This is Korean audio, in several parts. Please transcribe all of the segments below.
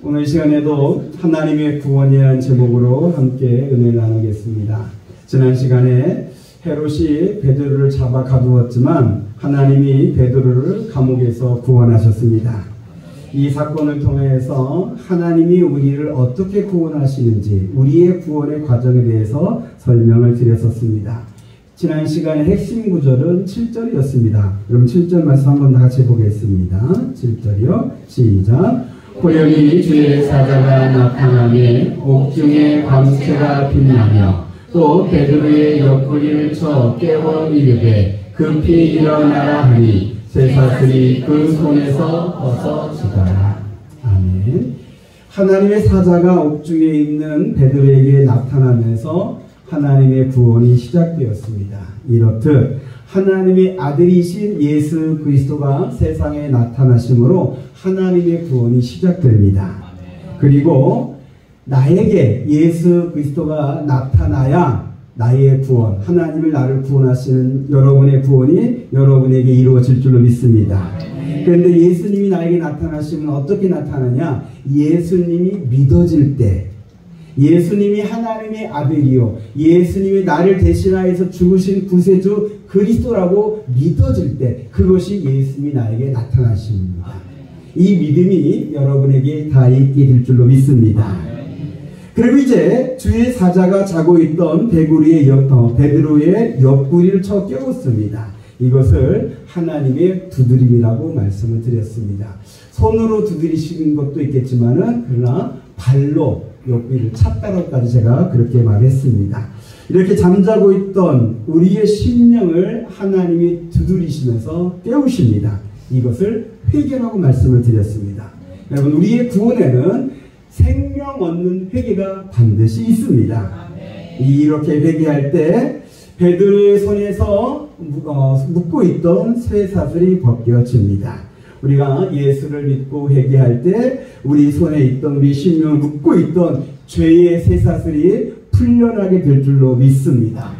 오늘 시간에도 하나님의 구원이라는 제목으로 함께 은혜를 나누겠습니다. 지난 시간에 헤롯이 베드로를 잡아 가두었지만 하나님이 베드로를 감옥에서 구원하셨습니다. 이 사건을 통해서 하나님이 우리를 어떻게 구원하시는지 우리의 구원의 과정에 대해서 설명을 드렸었습니다. 지난 시간의 핵심 구절은 7절이었습니다. 여러분 7절 말씀 한번 다 같이 보겠습니다. 7절이요. 시작. 호련히 주의 사자가 나타나매 옥중에 광채가 빛나며 또 베드로의 옆구리를 쳐 깨워 이르되 급히 일어나라 하니 쇠사슬이 그 손에서 벗어지더라. 아멘. 하나님의 사자가 옥중에 있는 베드로에게 나타나면서 하나님의 구원이 시작되었습니다. 이렇듯 하나님의 아들이신 예수 그리스도가 세상에 나타나심으로 하나님의 구원이 시작됩니다. 그리고 나에게 예수 그리스도가 나타나야 나의 구원, 하나님을 나를 구원하시는 여러분의 구원이 여러분에게 이루어질 줄로 믿습니다. 그런데 예수님이 나에게 나타나시면 어떻게 나타나냐? 예수님이 믿어질 때, 예수님이 하나님의 아들이요, 예수님이 나를 대신하여서 죽으신 구세주 그리스도라고 믿어질 때, 그것이 예수님이 나에게 나타나십니다. 이 믿음이 여러분에게 다 있게 될 줄로 믿습니다. 그리고 이제 주의 사자가 자고 있던 베드로의 옆구리를 쳐 깨웠습니다. 이것을 하나님의 두드림이라고 말씀을 드렸습니다. 손으로 두드리시는 것도 있겠지만은 그러나 발로 옆구리를 찼다고까지 제가 그렇게 말했습니다. 이렇게 잠자고 있던 우리의 심령을 하나님이 두드리시면서 깨우십니다. 이것을 회개라고 말씀을 드렸습니다. 여러분, 우리의 구원에는 생명 얻는 회개가 반드시 있습니다. 이렇게 회개할 때 베드로의 손에서 묶고 있던 쇠사슬이 벗겨집니다. 우리가 예수를 믿고 회개할 때 우리 손에 있던 우리 심령을 묶고 있던 죄의 쇠사슬이 풀려나게 될 줄로 믿습니다.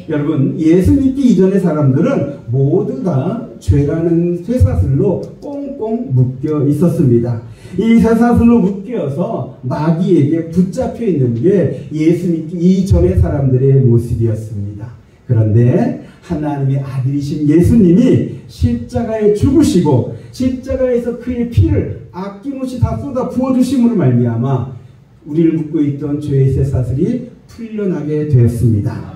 여러분, 예수 믿기 이전의 사람들은 모두 다 죄라는 쇠사슬로 꽁꽁 묶여 있었습니다. 이 쇠사슬로 묶여서 마귀에게 붙잡혀 있는 게 예수 믿기 이전의 사람들의 모습이었습니다. 그런데 하나님의 아들이신 예수님이 십자가에 죽으시고 십자가에서 그의 피를 아낌없이 다 쏟아 부어주심으로 말미암아 우리를 묶고 있던 죄의 쇠사슬이 풀려나게 되었습니다.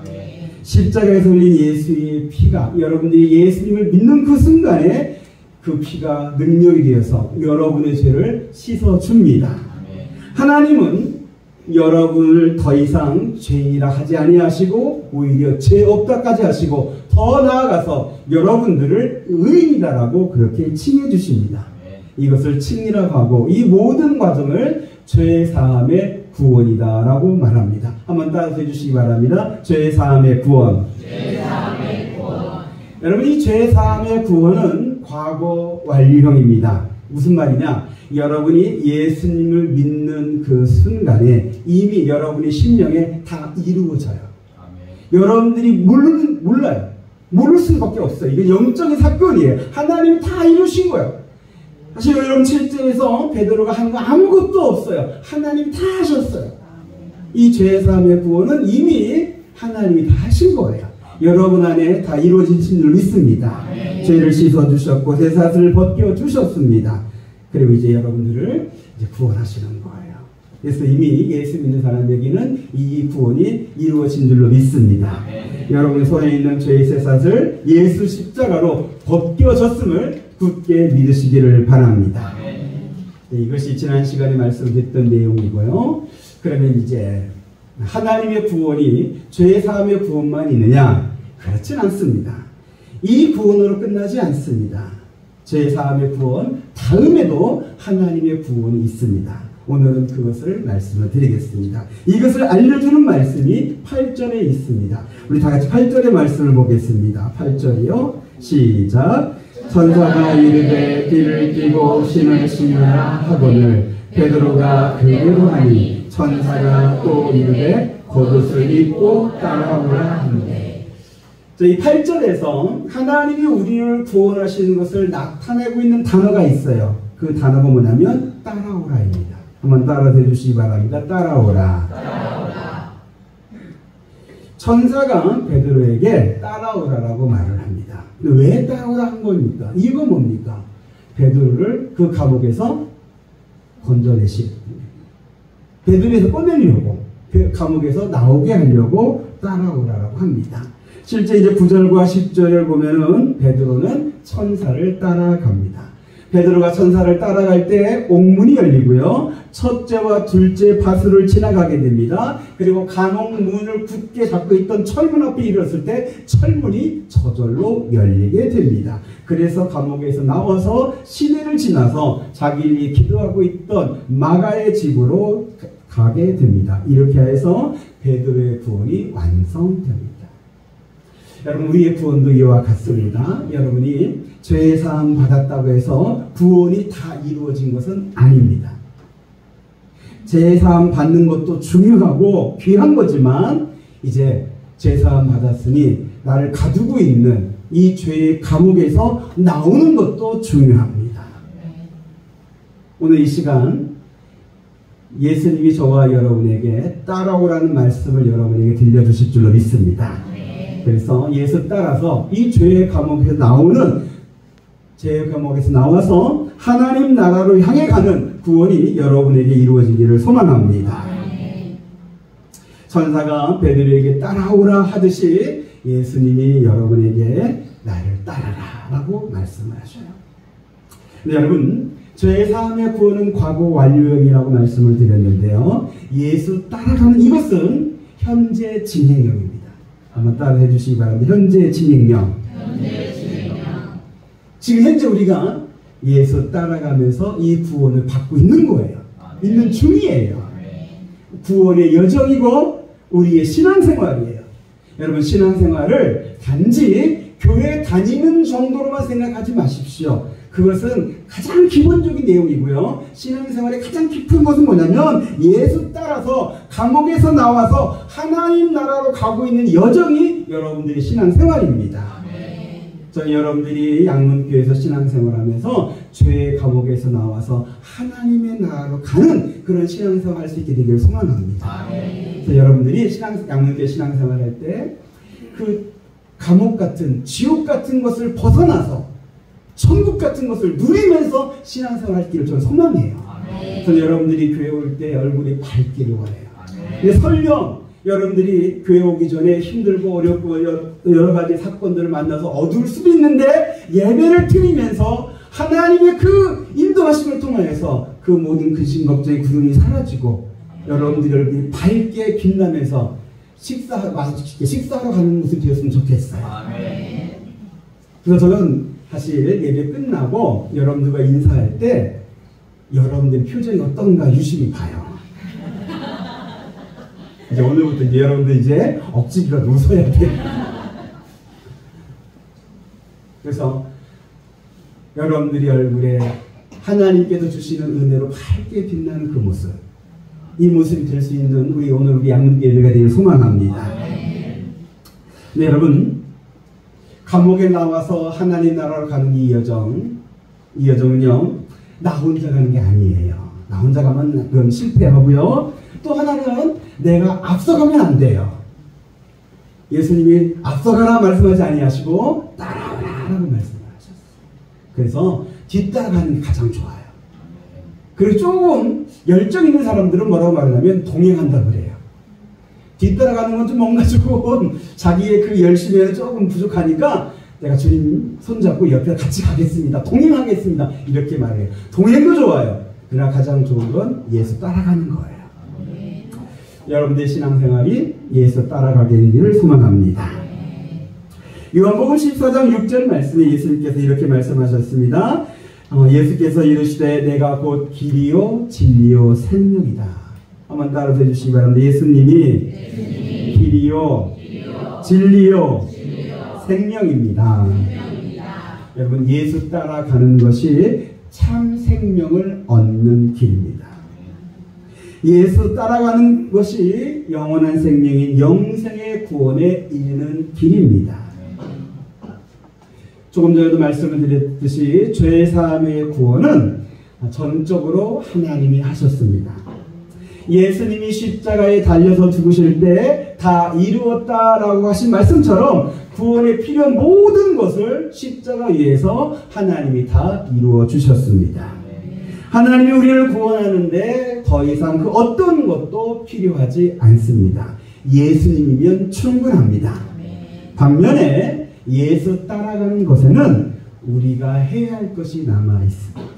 십자가에서 흘린 예수의 피가 여러분들이 예수님을 믿는 그 순간에 그 피가 능력이 되어서 여러분의 죄를 씻어줍니다. 하나님은 여러분을 더 이상 죄인이라 하지 아니하시고 오히려 죄 없다까지 하시고 더 나아가서 여러분들을 의인이라고 그렇게 칭해 주십니다. 이것을 칭이라고 하고 이 모든 과정을 죄 사함의 구원이다라고 말합니다. 한번 따라서 해주시기 바랍니다. 죄 사함의 구원. 여러분, 이 죄 사함의 구원은 과거 완료형입니다. 무슨 말이냐? 여러분이 예수님을 믿는 그 순간에 이미 여러분의 심령에 다 이루어져요. 여러분들이 몰라요. 모를 수밖에 없어요. 이게 영적인 사건이에요. 하나님이 다 이루신 거예요. 사실 여러분 7절에서 베드로가 한 거 아무것도 없어요. 하나님이 다 하셨어요. 이 죄 사함의 구원은 이미 하나님이 다 하신 거예요. 여러분 안에 다 이루어진 줄 믿습니다. 죄를 씻어주셨고 쇠사슬을 벗겨주셨습니다. 그리고 이제 여러분들을 이제 구원하시는 거예요. 그래서 이미 예수 믿는 사람에게는 이 구원이 이루어진 줄로 믿습니다. 여러분의 손에 있는 죄의 쇠사슬 예수 십자가로 벗겨졌음을 굳게 믿으시기를 바랍니다. 이것이 지난 시간에 말씀드렸던 내용이고요. 그러면 이제 하나님의 구원이 죄 사함의 구원만 있느냐? 그렇진 않습니다. 이 구원으로 끝나지 않습니다. 죄 사함의 구원 다음에도 하나님의 구원이 있습니다. 오늘은 그것을 말씀을 드리겠습니다. 이것을 알려주는 말씀이 8절에 있습니다. 우리 다 같이 8절의 말씀을 보겠습니다. 8절이요. 시작. 천사가 이르되 띠를 띠고 신을 신으라 하거늘 베드로가 그대로 하니 천사가 또 이르되 겉옷을 입고 따라오라 하는데. 이 8절에서 하나님이 우리를 구원하시는 것을 나타내고 있는 단어가 있어요. 그 단어가 뭐냐면 따라오라입니다. 한번 따라해 주시기 바랍니다. 따라오라. 따라오라. 천사가 베드로에게 따라오라라고 말을 합니다. 왜 따라오라 한 겁니까? 이유가 뭡니까? 베드로를 그 감옥에서 건져내시, 베드로에서 꺼내려고, 그 감옥에서 나오게 하려고 따라오라라고 합니다. 실제 이제 9절과 10절을 보면은 베드로는 천사를 따라갑니다. 베드로가 천사를 따라갈 때 옥문이 열리고요. 첫째와 둘째 바수를 지나가게 됩니다. 그리고 감옥 문을 굳게 잡고 있던 철문 앞에 이르렀을 때 철문이 저절로 열리게 됩니다. 그래서 감옥에서 나와서 시내를 지나서 자기들이 기도하고 있던 마가의 집으로 가게 됩니다. 이렇게 해서 베드로의 구원이 완성됩니다. 여러분, 우리의 구원도 이와 같습니다. 여러분이 죄 사함 받았다고 해서 구원이 다 이루어진 것은 아닙니다. 죄 사함 받는 것도 중요하고 귀한 거지만 이제 죄 사함 받았으니 나를 가두고 있는 이 죄의 감옥에서 나오는 것도 중요합니다. 오늘 이 시간 예수님이 저와 여러분에게 따라오라는 말씀을 여러분에게 들려주실 줄로 믿습니다. 그래서 예수 따라서 이 죄의 감옥에서 나오는, 죄의 감옥에서 나와서 하나님 나라로 향해 가는 구원이 여러분에게 이루어지기를 소망합니다. 천사가 베드로에게 따라오라 하듯이 예수님이 여러분에게 나를 따라라 라고 말씀을 하셔요. 근데 여러분, 죄의 사함의 구원은 과거 완료형이라고 말씀을 드렸는데요, 예수 따라가는 이것은 현재 진행형입니다. 한번 따라해 주시기 바랍니다. 현재 진행형. 지금 현재 우리가 예수 따라가면서 이 구원을 받고 있는 거예요. 있는 중이에요. 구원의 여정이고 우리의 신앙생활이에요. 여러분, 신앙생활을 단지 교회 다니는 정도로만 생각하지 마십시오. 그것은 가장 기본적인 내용이고요. 신앙생활의 가장 깊은 것은 뭐냐면 예수 따라서 감옥에서 나와서 하나님 나라로 가고 있는 여정이 여러분들의 신앙생활입니다. 저는 여러분들이 양문교회에서 신앙생활하면서 죄의 감옥에서 나와서 하나님의 나라로 가는 그런 신앙생활 할 수 있게 되기를 소망합니다. 그래서 여러분들이 양문교회 신앙생활할 때 그 감옥 같은, 지옥 같은 것을 벗어나서 천국 같은 것을 누리면서 신앙생활 할 길을 저는 소망해요. 그래서 여러분들이 교회 올 때 얼굴이 밝기를 원해요. 근데 설령 여러분들이 교회 오기 전에 힘들고 어렵고 여러 가지 사건들을 만나서 어두울 수도 있는데 예배를 드리면서 하나님의 그 인도하심을 통하여서 그 모든 근심 걱정의 구름이 사라지고 여러분들이 얼굴이 밝게 빛나면서 식사하러 가는 모습이 되었으면 좋겠어요. 그래서 저는 사실 예배 끝나고 여러분들과 인사할 때 여러분들 표정이 어떤가 유심히 봐요. 이제 오늘부터 이제 여러분들 이제 억지로라도 웃어야 돼. 그래서 여러분들이 얼굴에 하나님께서 주시는 은혜로 밝게 빛나는 그 모습, 이 모습이 될 수 있는 오늘 우리 양문교회가 되길 소망합니다. 네, 여러분, 감옥에 나와서 하나님 나라로 가는 이 여정은요, 나 혼자 가는 게 아니에요. 나 혼자 가면 그건 실패하고요. 또 하나는 내가 앞서가면 안 돼요. 예수님이 앞서가라 말씀하지 아니하시고 따라오라라고 말씀을 하셨어요. 그래서 뒤따라가는 게 가장 좋아요. 그리고 조금 열정 있는 사람들은 뭐라고 말하냐면 동행한다 그래요. 뒤따라가는 건 좀 뭔가 조금 자기의 그 열심에는 조금 부족하니까 내가 주님 손잡고 옆에 같이 가겠습니다. 동행하겠습니다. 이렇게 말해요. 동행도 좋아요. 그러나 가장 좋은 건 예수 따라가는 거예요. 여러분들의 신앙생활이 예수 따라가게 되기를 소망합니다. 요한복음 14장 6절 말씀에 예수님께서 이렇게 말씀하셨습니다. 예수께서 이르시되 내가 곧 길이요 진리요 생명이다. 한번 따라서 해주시기 바랍니다. 예수님이 길이요 진리요 생명입니다. 여러분, 예수 따라가는 것이 참 생명을 얻는 길입니다. 예수 따라가는 것이 영원한 생명인 영생의 구원에 이르는 길입니다. 조금 전에도 말씀을 드렸듯이 죄사함의 구원은 전적으로 하나님이 하셨습니다. 예수님이 십자가에 달려서 죽으실 때 다 이루었다라고 하신 말씀처럼 구원에 필요한 모든 것을 십자가 위에서 하나님이 다 이루어 주셨습니다. 하나님이 우리를 구원하는데 더 이상 그 어떤 것도 필요하지 않습니다. 예수님이면 충분합니다. 반면에 예수 따라가는 것에는 우리가 해야 할 것이 남아 있습니다.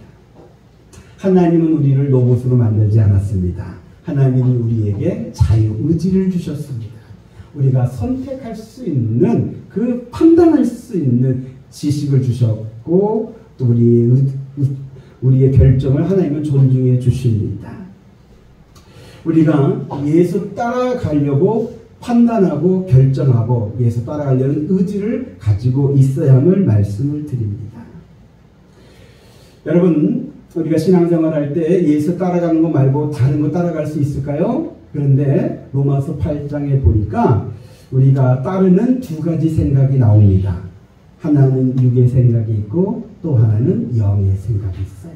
하나님은 우리를 로봇으로 만들지 않았습니다. 하나님은 우리에게 자유의지를 주셨습니다. 우리가 선택할 수 있는, 그 판단할 수 있는 지식을 주셨고, 또 우리의 결정을 하나님은 존중해 주십니다. 우리가 예수 따라가려고 판단하고 결정하고 예수 따라가려는 의지를 가지고 있어야 함을 말씀을 드립니다. 여러분, 우리가 신앙생활 할 때 예수 따라가는 거 말고 다른 거 따라갈 수 있을까요? 그런데 로마서 8장에 보니까 우리가 따르는 두 가지 생각이 나옵니다. 하나는 육의 생각이 있고 또 하나는 영의 생각이 있어요.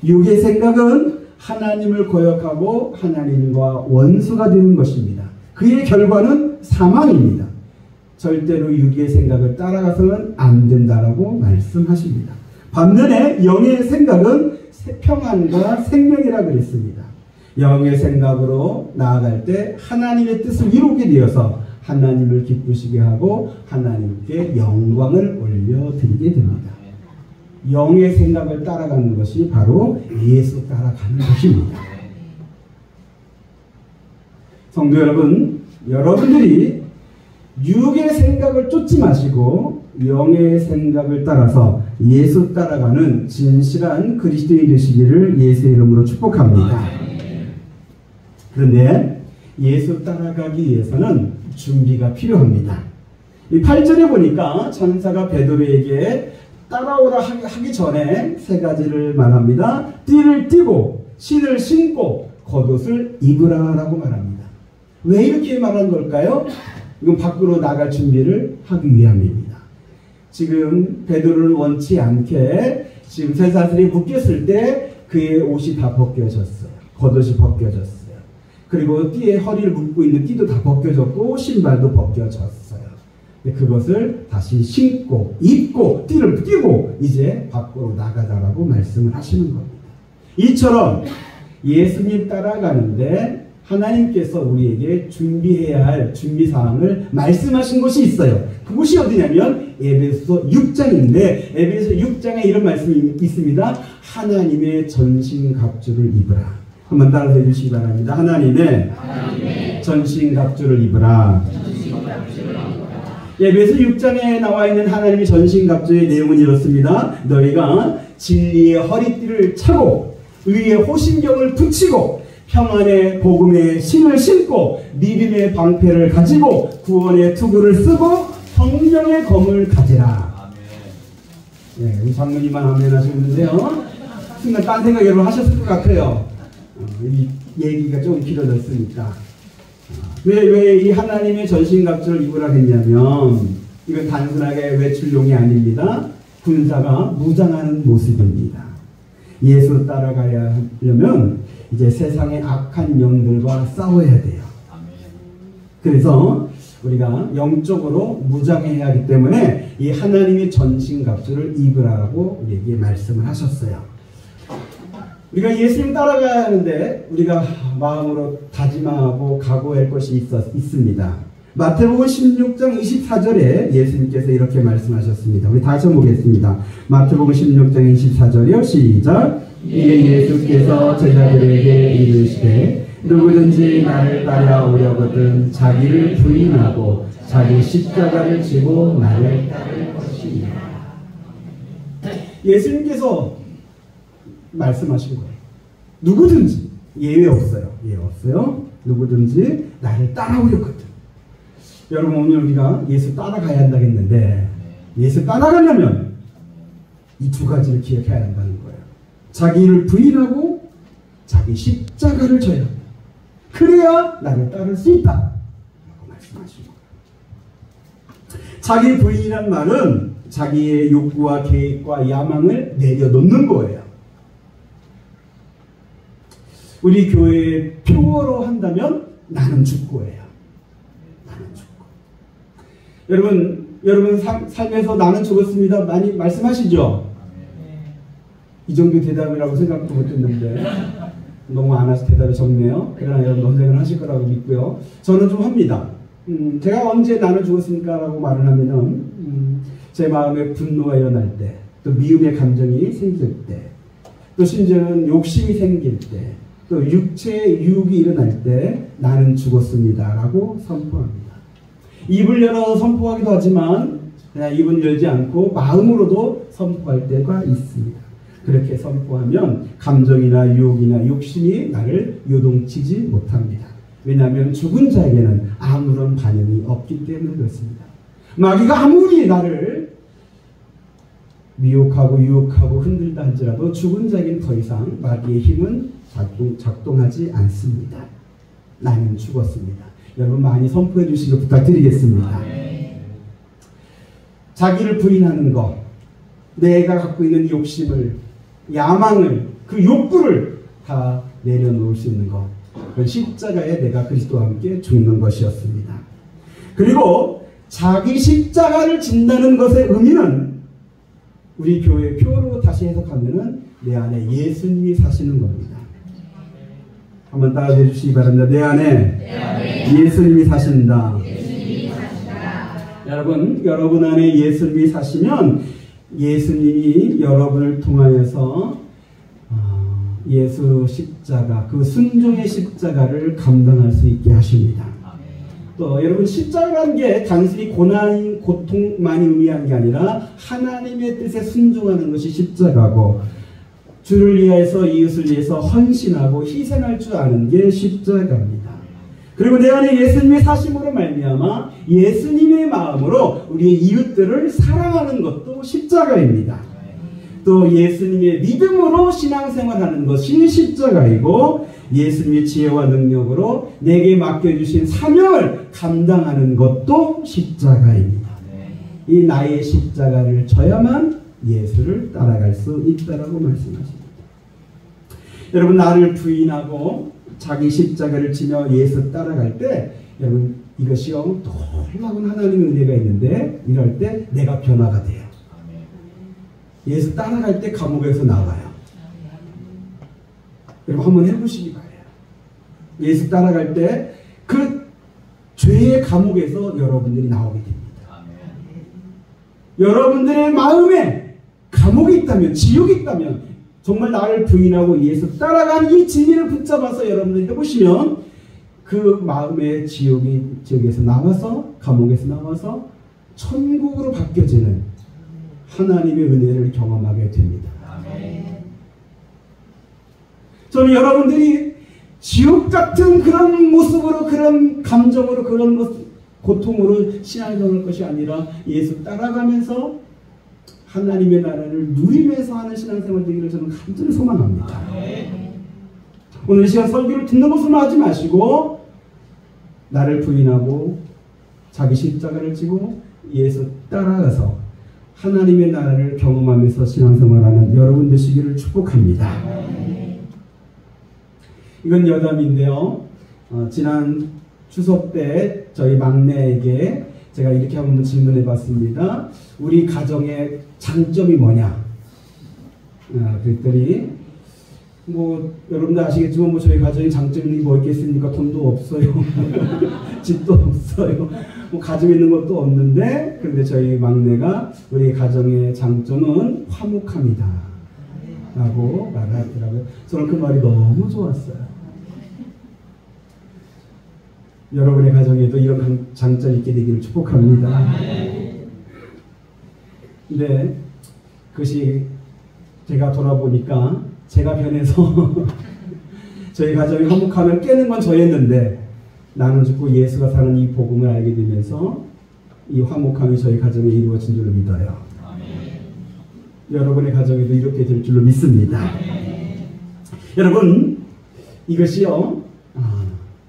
육의 생각은 하나님을 거역하고 하나님과 원수가 되는 것입니다. 그의 결과는 사망입니다. 절대로 육의 생각을 따라가서는 안 된다라고 말씀하십니다. 반면에 영의 생각은 평안과 생명이라 그랬습니다. 영의 생각으로 나아갈 때 하나님의 뜻을 이루게 되어서 하나님을 기쁘시게 하고 하나님께 영광을 올려드리게 됩니다. 영의 생각을 따라가는 것이 바로 예수 따라가는 것입니다. 성도 여러분, 여러분들이 육의 생각을 쫓지 마시고 영의 생각을 따라서 예수 따라가는 진실한 그리스도인이 되시기를 예수의 이름으로 축복합니다. 그런데 예수 따라가기 위해서는 준비가 필요합니다. 이 8절에 보니까 천사가 베드로에게 따라오라 하기 전에 세 가지를 말합니다. 띠를 띠고 신을 신고 겉옷을 입으라 라고 말합니다. 왜 이렇게 말한 걸까요? 이건 밖으로 나갈 준비를 하기 위함입니다. 지금 베드로는 원치 않게 지금 쇠사슬이 묶였을 때 그의 옷이 다 벗겨졌어요. 겉옷이 벗겨졌어요. 그리고 띠에 허리를 묶고 있는 띠도 다 벗겨졌고 신발도 벗겨졌어요. 그것을 다시 신고 입고 띠를 띠고 이제 밖으로 나가자라고 말씀을 하시는 겁니다. 이처럼 예수님 따라가는데 하나님께서 우리에게 준비해야 할 준비사항을 말씀하신 것이 있어요. 그곳이 어디냐면 에베소 6장인데 에베소 6장에 이런 말씀이 있습니다. 하나님의 전신갑주를 입으라. 한번 따라해 주시기 바랍니다. 하나님의 전신갑주를 입으라. 에베소 6장에 나와 있는 하나님의 전신갑주의 내용은 이렇습니다. 너희가 진리의 허리띠를 차고 의의 호심경을 붙이고 평안의 복음의 신을 신고 믿음의 방패를 가지고 구원의 투구를 쓰고 성령의 검을 가지라. 네, 우리 장로님만 아멘 하시는데요. 순간 딴 생각 여러분 하셨을 것 같아요. 이 얘기가 좀 길어졌으니까. 왜 이 하나님의 전신갑주를 입으라 했냐면 이건 단순하게 외출용이 아닙니다. 군사가 무장하는 모습입니다. 예수 따라가야 하려면 이제 세상의 악한 영들과 싸워야 돼요. 그래서 우리가 영적으로 무장해야 하기 때문에 이 하나님의 전신갑주를 입으라고 우리에게 말씀을 하셨어요. 우리가 예수님 따라가야 하는데 우리가 마음으로 다짐하고 각오할 것이 있습니다. 마태복음 16장 24절에 예수님께서 이렇게 말씀하셨습니다. 우리 다시 한번 보겠습니다. 마태복음 16장 24절이요. 시작. 이에 예수께서 제자들에게 이르시되 누구든지 나를 따라오려거든 자기를 부인하고 자기 십자가를 지고 나를 따를 것이니라. 예수님께서 말씀하신 거예요. 누구든지 예외 없어요. 예외 없어요. 누구든지 나를 따라오려거든. 여러분 오늘 우리가 예수 따라가야 한다고 했는데 예수 따라가려면 이 두 가지를 기억해야 한다는 거예요. 자기를 부인하고 자기 십자가를 져야 합니다. 그래야 나를 따를 수 있다 라고 말씀하신 거예요. 자기 부인이란 말은 자기의 욕구와 계획과 야망을 내려놓는 거예요. 우리 교회의 표어로 한다면 나는 죽고예요. 나는 죽고. 여러분 삶에서 나는 죽었습니다. 많이 말씀하시죠? 이 정도 대답이라고 생각도 못했는데 너무 안 하셔서 대답이 적네요. 그러나 여러분 언젠가 하실 거라고 믿고요. 저는 좀 합니다. 제가 언제 나는 죽었습니까? 라고 말을 하면은 제 마음에 분노가 일어날 때, 또 미움의 감정이 생길 때, 또 심지어는 욕심이 생길 때, 또 육체의 유혹이 일어날 때 나는 죽었습니다 라고 선포합니다. 입을 열어 선포하기도 하지만 그냥 입은 열지 않고 마음으로도 선포할 때가 있습니다. 그렇게 선포하면 감정이나 유혹이나 욕심이 나를 요동치지 못합니다. 왜냐하면 죽은 자에게는 아무런 반응이 없기 때문에 그렇습니다. 마귀가 아무리 나를 미혹하고 유혹하고 흔들다 할지라도 죽은 자에게는 더 이상 마귀의 힘은 작동하지 않습니다. 나는 죽었습니다. 여러분 많이 선포해 주시길 부탁드리겠습니다. 자기를 부인하는 것, 내가 갖고 있는 욕심을, 야망을, 그 욕구를 다 내려놓을 수 있는 것, 그건 십자가에 내가 그리스도와 함께 죽는 것이었습니다. 그리고 자기 십자가를 진다는 것의 의미는 우리 교회 표로 다시 해석하면은 내 안에 예수님이 사시는 겁니다. 한번 따라해 주시기 바랍니다. 내 안에 예수님이 사신다. 여러분 안에 예수님이 사시면 예수님이 여러분을 통하여서 예수 십자가, 그 순종의 십자가를 감당할 수 있게 하십니다. 또 여러분 십자가라는 게 단순히 고난, 고통만이 의미하는 게 아니라 하나님의 뜻에 순종하는 것이 십자가고, 주를 위해서 이웃을 위해서 헌신하고 희생할 줄 아는 게 십자가입니다. 그리고 내 안에 예수님의 사심으로 말미암아 예수님의 마음으로 우리의 이웃들을 사랑하는 것도 십자가입니다. 또 예수님의 믿음으로 신앙생활하는 것이 십자가이고, 예수님의 지혜와 능력으로 내게 맡겨주신 사명을 감당하는 것도 십자가입니다. 이 나의 십자가를 져야만 예수를 따라갈 수 있다라고 말씀하십니다. 여러분 나를 부인하고 자기 십자가를 지며 예수 따라갈 때 여러분 이것이요 놀라운 하나님의 은혜가 있는데, 이럴 때 내가 변화가 돼요. 예수 따라갈 때 감옥에서 나와요. 여러분 한번 해보시기 바래요. 예수 따라갈 때 그 죄의 감옥에서 여러분들이 나오게 됩니다. 여러분들의 마음에 감옥이 있다면, 지옥이 있다면, 정말 나를 부인하고 예수 따라가는 이 진리를 붙잡아서 여러분들이 해보시면 그 마음의 지옥에서 나와서, 감옥에서 나와서 천국으로 바뀌어지는 하나님의 은혜를 경험하게 됩니다. 저는 여러분들이 지옥 같은 그런 모습으로, 그런 감정으로, 그런 고통으로 신앙을 할 것이 아니라 예수 따라가면서 하나님의 나라를 누리면서 하는 신앙생활 되기를 저는 간절히 소망합니다. 오늘 이 시간 설교를 듣는 것으로만 하지 마시고 나를 부인하고 자기 십자가를 지고 예수 따라가서 하나님의 나라를 경험하면서 신앙생활하는 여러분 되시기를 축복합니다. 이건 여담인데요. 지난 추석 때 저희 막내에게 제가 이렇게 한번 질문해 봤습니다. 우리 가정의 장점이 뭐냐? 그랬더니 여러분들 아시겠지만 저희 가정의 장점이 뭐 있겠습니까? 돈도 없어요. 집도 없어요. 가지고 있는 것도 없는데, 그런데 저희 막내가 우리 가정의 장점은 화목합니다 라고 말하더라고요. 저는 그 말이 너무 좋았어요. 여러분의 가정에도 이런 장점이 있게 되기를 축복합니다. 근데 그것이 제가 돌아보니까 제가 변해서 저희 가정이 화목하면 깨는 건 저였는데, 나는 죽고 예수가 사는 이 복음을 알게 되면서 이 화목함이 저희 가정에 이루어진 줄로 믿어요. 여러분의 가정에도 이렇게 될 줄로 믿습니다. 여러분 이것이요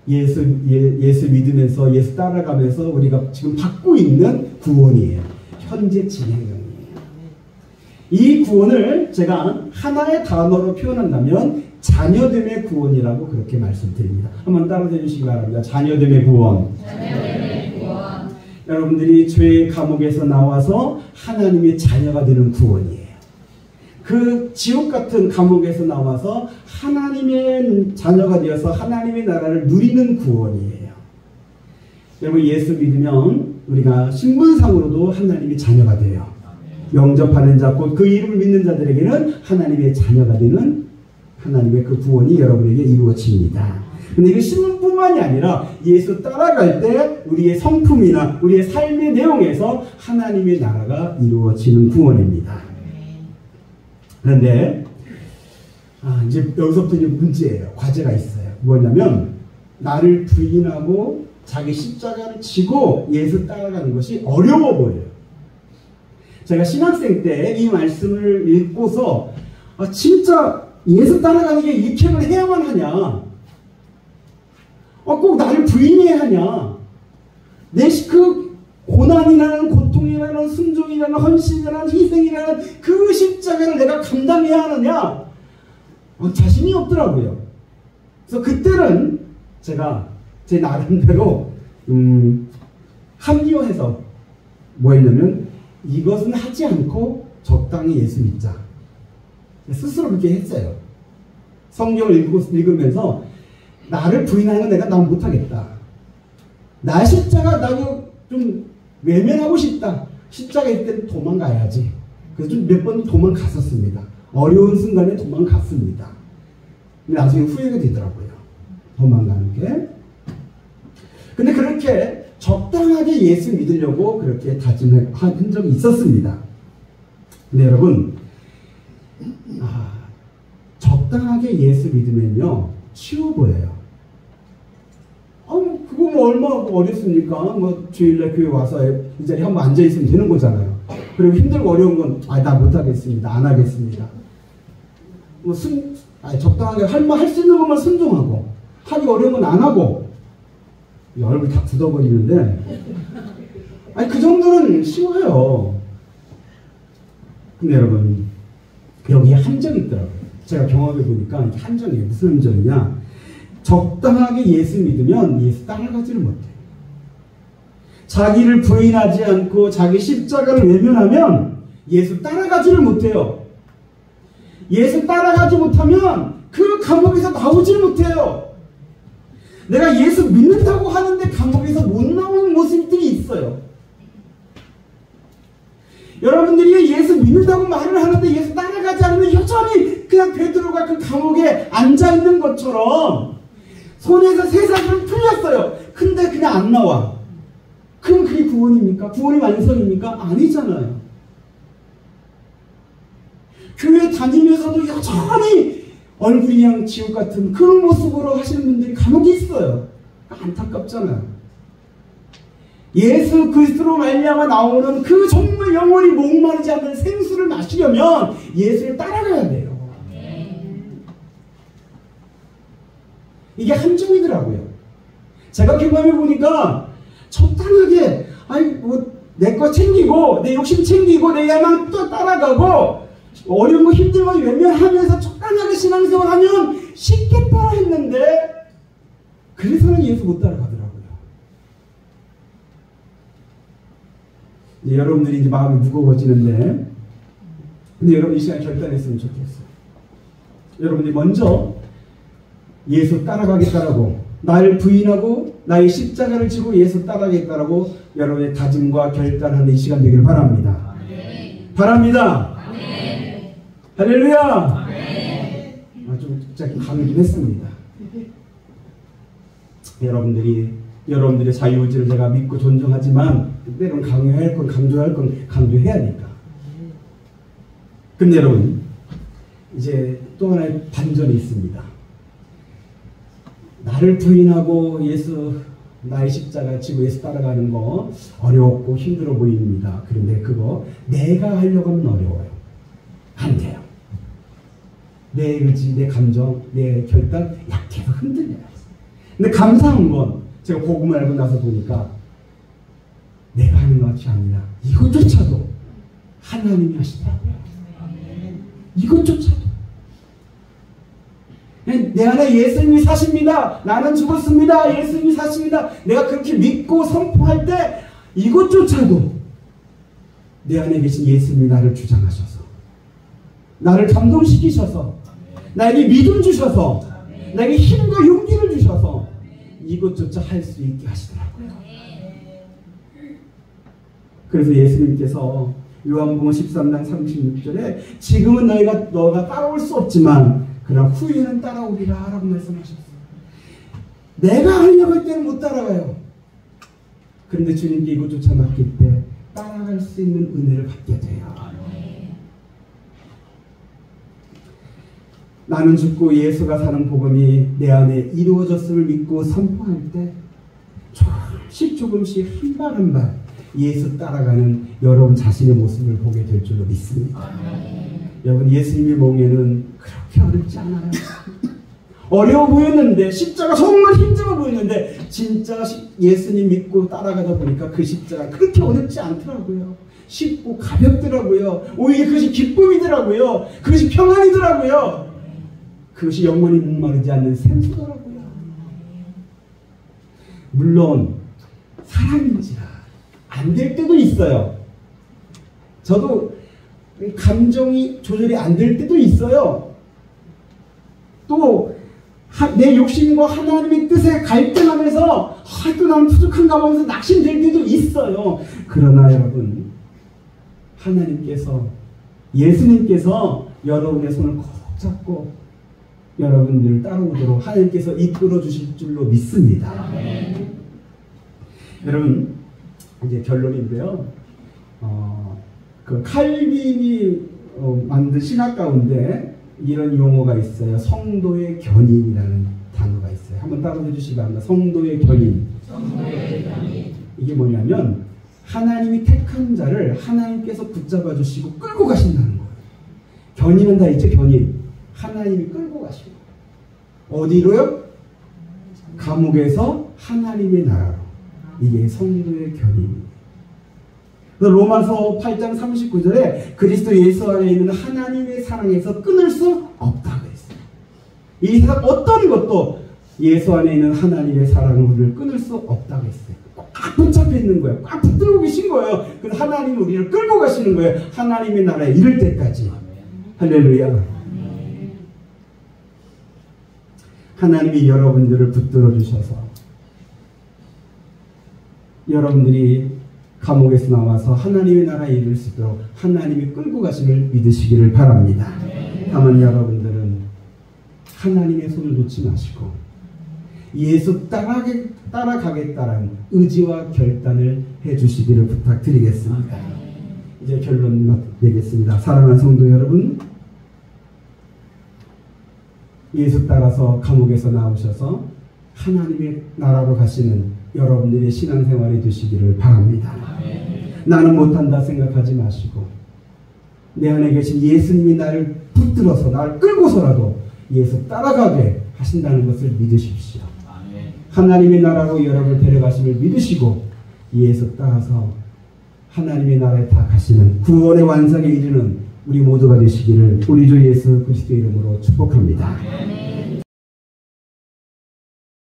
예수 믿으면서 예수 따라가면서 우리가 지금 받고 있는 구원이에요. 현재 진행형이에요. 이 구원을 제가 하나의 단어로 표현한다면 자녀됨의 구원이라고 그렇게 말씀드립니다. 한번 따라해 주시기 바랍니다. 자녀됨의 구원. 자녀됨의 구원. 여러분들이 죄의 감옥에서 나와서 하나님의 자녀가 되는 구원이에요. 그 지옥 같은 감옥에서 나와서 하나님의 자녀가 되어서 하나님의 나라를 누리는 구원이에요. 여러분, 예수 믿으면 우리가 신분상으로도 하나님의 자녀가 돼요. 영접하는 자, 곧 그 이름을 믿는 자들에게는 하나님의 자녀가 되는 하나님의 그 구원이 여러분에게 이루어집니다. 근데 이게 신분뿐만이 아니라 예수 따라갈 때 우리의 성품이나 우리의 삶의 내용에서 하나님의 나라가 이루어지는 구원입니다. 그런데 이제 여기서부터 이제 문제예요. 과제가 있어요. 뭐냐면 나를 부인하고 자기 십자가를 지고 예수 따라가는 것이 어려워 보여요. 제가 신학생 때 이 말씀을 읽고서 진짜 예수 따라가는 게 이렇게만 해야만 하냐? 꼭 나를 부인해야 하냐? 내 그 고난이라는 고통이라는 순종이라는 헌신이라는 희생이라는 그 십자가를 내가 감당해야 하느냐? 자신이 없더라고요. 그래서 그때는 제가 제 나름대로 합리화해서 뭐 했냐면 이것은 하지 않고 적당히 예수 믿자. 스스로 그렇게 했어요. 성경을 읽으면서 나를 부인하는 건 난 못하겠다. 나 십자가 나도 좀 외면하고 싶다. 십자가 있을 때는 도망가야지. 그래서 좀 몇 번 도망갔었습니다. 어려운 순간에 도망갔습니다. 근데 나중에 후회가 되더라고요. 도망가는 게. 근데 그렇게 적당하게 예수 믿으려고 그렇게 다짐한 적이 있었습니다. 근데 여러분, 적당하게 예수 믿으면요, 쉬워 보여요. 그거 뭐 얼마나 어렵습니까? 뭐 주일날 교회 와서 이 자리에 한번 앉아있으면 되는 거잖아요. 그리고 힘들고 어려운 건, 나 못하겠습니다. 안 하겠습니다. 적당하게 할 수 있는 것만 순종하고, 하기 어려운 건 안 하고, 얼굴 다 굳어버리는데, 그 정도는 쉬워요. 근데 여러분, 여기에 함정이 있더라고요. 제가 경험해 보니까 이게 함정이에요. 무슨 함정이냐? 적당하게 예수 믿으면 예수 따라가지를 못해요. 자기를 부인하지 않고 자기 십자가를 외면하면 예수 따라가지를 못해요. 예수 따라가지 못하면 그 감옥에서 나오지를 못해요. 내가 예수 믿는다고 하는데 감옥에서 못 나오는 모습들이 있어요. 여러분들이 예수 믿는다고 말을 하는데 예수 따라가지 않으면 여전히 그냥 베드로가 그 감옥에 앉아있는 것처럼 손에서 세상은 풀렸어요. 근데 그냥 안 나와. 그럼 그게 구원입니까? 구원의 완성입니까? 아니잖아요. 교회 다니면서도 여전히 얼굴이 그냥 지옥 같은 그런 모습으로 하시는 분들이 간혹 있어요. 안타깝잖아요. 예수 그리스도로 말미암아 나오는 그 정말 영원히 목마르지 않는 생수를 마시려면 예수를 따라가야 돼요. 이게 함정이더라고요. 제가 경험해 보니까 적당하게 내 거 챙기고 내 욕심 챙기고 내 야망 또 따라가고 어려운 거 힘든 거 외면하면서 적당하게 신앙생활 하면 쉽게 따라 했는데 그래서는 예수 못 따라가더라고요. 이제 여러분들이 이제 마음이 무거워지는데, 근데 여러분 이 시간에 결단했으면 좋겠어요. 여러분들이 먼저 예수 따라가겠다라고, 나를 부인하고 나의 십자가를 지고 예수 따라가겠다라고 여러분의 다짐과 결단하는 이 시간 되기를 바랍니다. 아멘. 바랍니다. 아멘. 할렐루야. 아멘. 좀 강의 좀 했습니다. 여러분들의 자유의지를 제가 믿고 존중하지만 때로는 강요할 건 강조할 건 강조해야 하니까. 근데 여러분, 이제 또 하나의 반전이 있습니다. 나를 부인하고 나의 십자가 지고 예수 따라가는 거 어렵고 힘들어 보입니다. 그런데 그거 내가 하려고 하면 어려워요. 안 돼요. 내 의지, 내 감정, 내 결단 약해서 흔들려요. 근데 감사한 건 제가 복음을 알고 나서 보니까 내가 하는 것이 아니라 이것조차도 하나님이 하시더라고요. 이것조차도. 내 안에 예수님이 사십니다. 나는 죽었습니다. 예수님이 사십니다. 내가 그렇게 믿고 선포할 때 이것조차도 내 안에 계신 예수님이 나를 주장하셔서, 나를 감동시키셔서, 나에게 믿음 주셔서, 나에게 힘과 용기를 주셔서 이것조차 할 수 있게 하시더라고요. 그래서 예수님께서 요한복음 13장 36절에 지금은 너가 따라올 수 없지만 그러나 후에는 따라오리라 라고 말씀하셨어요. 내가 하려고 할 때는 못 따라가요. 그런데 주님께 이것조차 맡길 때 따라갈 수 있는 은혜를 받게 돼요. 나는 죽고 예수가 사는 복음이 내 안에 이루어졌음을 믿고 선포할 때 조금씩 한 발 한 발 예수 따라가는 여러분 자신의 모습을 보게 될 줄로 믿습니다. 여러분, 예수님의 몽에는 그렇게 어렵지 않아요. 어려워 보였는데, 십자가 정말 힘들어 보였는데 진짜 예수님 믿고 따라가다 보니까 그 십자가 그렇게 어렵지 않더라고요. 쉽고 가볍더라고요. 오히려 그것이 기쁨이더라고요. 그것이 평안이더라고요. 그것이 영원히 목마르지 않는 생수더라고요. 물론 사람인지라 안 될 때도 있어요. 저도 감정이 조절이 안 될 때도 있어요. 또 내 욕심과 하나님의 뜻에 갈등하면서 또 나는 부족한가 하면서 낙심될 때도 있어요. 그러나 여러분, 하나님께서, 예수님께서 여러분의 손을 꼭 잡고 여러분들을 따라오도록 하나님께서 이끌어 주실 줄로 믿습니다. 여러분, 이제 결론인데요. 그 칼빈이 만든 신학 가운데 이런 용어가 있어요. 성도의 견인이라는 단어가 있어요. 한번 따라해 주시기 바랍니다. 성도의 견인. 이게 뭐냐면 하나님이 택한 자를 하나님께서 붙잡아 주시고 끌고 가신다는 거예요. 견인은 다 있죠. 견인. 하나님이 끌고 가시고. 어디로요? 감옥에서 하나님의 나라로. 이게 성도의 견인입니다. 로마서 8장 39절에 그리스도 예수 안에 있는 하나님의 사랑에서 끊을 수 없다고 했어요. 이 세상 어떤 것도 예수 안에 있는 하나님의 사랑을 우리를 끊을 수 없다고 했어요. 꽉 붙잡혀 있는 거예요. 꽉 붙들고 계신 거예요. 그래서 하나님이 우리를 끌고 가시는 거예요. 하나님의 나라에 이를 때까지. 할렐루야. 하나님이 여러분들을 붙들어 주셔서 여러분들이 감옥에서 나와서 하나님의 나라에 이를 수 있도록 하나님이 끌고 가심을 믿으시기를 바랍니다. 다만 여러분들은 하나님의 손을 놓지 마시고 예수 따라가겠다는 의지와 결단을 해주시기를 부탁드리겠습니다. 이제 결론 내겠습니다. 사랑하는 성도 여러분, 예수 따라서 감옥에서 나오셔서 하나님의 나라로 가시는 여러분들의 신앙생활이 되시기를 바랍니다. 나는 못한다 생각하지 마시고 내 안에 계신 예수님이 나를 붙들어서 나를 끌고서라도 예수 따라가게 하신다는 것을 믿으십시오. 하나님의 나라로 여러분을 데려가심을 믿으시고 예수 따라서 하나님의 나라에 다 가시는 구원의 완성에 이르는 우리 모두가 되시기를 우리 주 예수 그리스도의 이름으로 축복합니다.